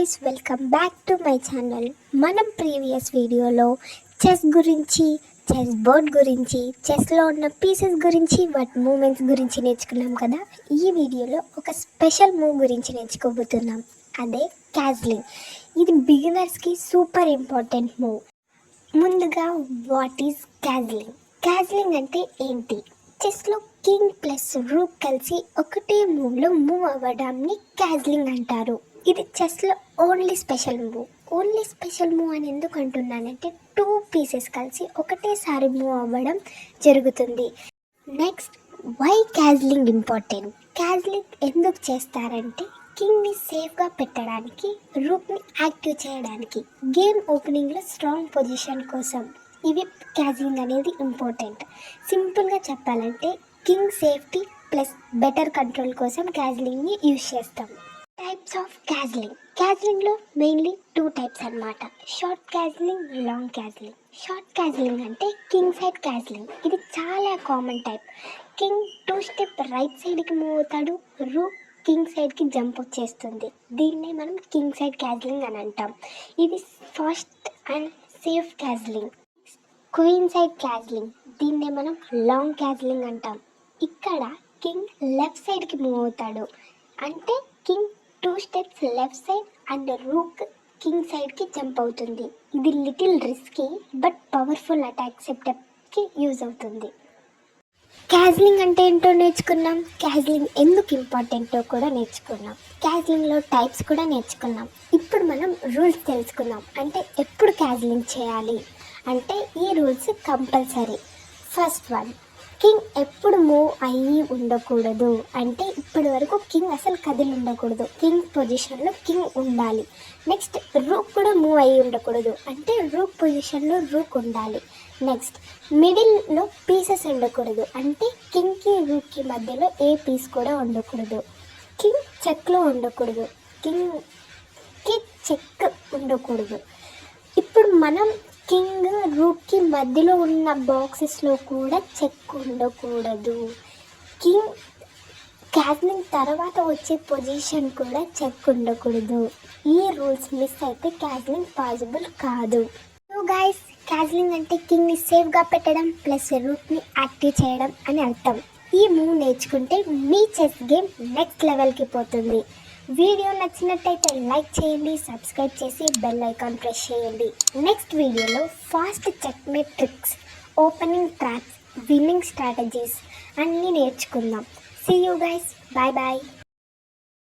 guys, welcome back to my channel. మనం previous వీడియోలో chess గురించి, చెస్ బోర్డ్ గురించి, చెస్లో ఉన్న పీసెస్ గురించి, వాటి మూమెంట్స్ గురించి నేర్చుకున్నాం కదా. ఈ వీడియోలో ఒక స్పెషల్ మూవ్ గురించి నేర్చుకోబోతున్నాం. అదే క్యాజ్లింగ్. ఇది బిగినర్స్కి సూపర్ ఇంపార్టెంట్ మూవ్. ముందుగా వాట్ ఈజ్ క్యాజ్లింగ్? క్యాజ్లింగ్ అంటే ఏంటి? చెస్లో కింగ్ ప్లస్ రూక్ కలిసి ఒకటే మూవ్లో మూవ్ అవ్వడాన్ని క్యాజ్లింగ్ అంటారు. ఇది చెస్లో ఓన్లీ స్పెషల్ మూవ్ అని ఎందుకు అంటున్నానంటే 2 పీసెస్ కలిసి ఒకటేసారి మూవ్ అవ్వడం జరుగుతుంది. Next, why castling important? Castling ఎందుకు చేస్తారంటే కింగ్ని సేఫ్గా పెట్టడానికి, రూక్ని యాక్టివ్ చేయడానికి, గేమ్ ఓపెనింగ్లో స్ట్రాంగ్ పొజిషన్ కోసం ఇవి క్యాజ్లింగ్ అనేది ఇంపార్టెంట్. సింపుల్గా చెప్పాలంటే king safety plus better control కోసం క్యాజ్లింగ్ని యూజ్ చేస్తాం. Types of castling. క్యాజ్లింగ్లో మెయిన్లీ 2 టైప్స్ అన్నమాట. Short castling, long castling. Short castling అంటే కింగ్ సైడ్ క్యాజ్లింగ్. ఇది చాలా common type. King 2 step right సైడ్కి మూవ్ అవుతాడు, రూక్ కింగ్ సైడ్కి జంప్ వచ్చేస్తుంది. దీన్నే మనం కింగ్ సైడ్ క్యాజ్లింగ్ అని అంటాం. ఇది fast and safe castling. Queen side castling, దీన్నే మనం లాంగ్ క్యాజ్లింగ్ అంటాం. ఇక్కడ కింగ్ లెఫ్ట్ సైడ్కి మూవ్ అవుతాడు, అంటే king 2 steps left side and rook king సైడ్కి జంప్ అవుతుంది. ఇది little risky but powerful attack సెటప్కి యూజ్ అవుతుంది. క్యాజ్లింగ్ అంటే ఏంటో నేర్చుకున్నాం. క్యాజ్లింగ్ ఎందుకు ఇంపార్టెంటో కూడా నేర్చుకున్నాం. క్యాజ్లింగ్లో టైప్స్ కూడా నేర్చుకున్నాం. ఇప్పుడు మనం రూల్స్ తెలుసుకుందాం. అంటే ఎప్పుడు క్యాజ్లింగ్ చేయాలి అంటే ఈ rules compulsory. First one, king ఎప్పుడు మూవ్ అయ్యి ఉండకూడదు. అంటే ఇప్పటి వరకు కింగ్ అసలు కదిలి ఉండకూడదు, కింగ్ పొజిషన్లో కింగ్ ఉండాలి. నెక్స్ట్, రూక్ కూడా మూవ్ అయ్యి ఉండకూడదు, అంటే రూక్ పొజిషన్లో రూక్ ఉండాలి. నెక్స్ట్, మిడిల్లో పీసెస్ ఉండకూడదు, అంటే కింగ్కి రూక్కి మధ్యలో ఏ పీస్ కూడా ఉండకూడదు. కింగ్ చెక్లో ఉండకూడదు, కింగ్కి చెక్ ఉండకూడదు. ఇప్పుడు మనం కింగ్ రూక్కి మధ్యలో ఉన్న బాక్సెస్లో కూడా చెక్ ఉండకూడదు. కింగ్ క్యాజ్లింగ్ తర్వాత వచ్చే పొజిషన్ కూడా చెక్ ఉండకూడదు. ఈ రూల్స్ మిస్ అయితే క్యాజ్లింగ్ పాసిబుల్ కాదు. సో గైస్, క్యాజ్లింగ్ అంటే కింగ్ని సేఫ్గా పెట్టడం ప్లస్ రూక్ని యాక్టివ్ చేయడం అని అర్థం. ఈ మూవ్ నేర్చుకుంటే మీ చెస్ గేమ్ నెక్స్ట్ లెవెల్కి పోతుంది. వీడియో నచ్చినట్టయితే లైక్ చేయండి, సబ్స్క్రైబ్ చేసి బెల్ ఐకాన్ ప్రెస్ చేయండి. నెక్స్ట్ వీడియోలో fast checkmate tricks, opening traps, winning strategies అన్నీ నేర్చుకుందాం. See you guys, bye bye.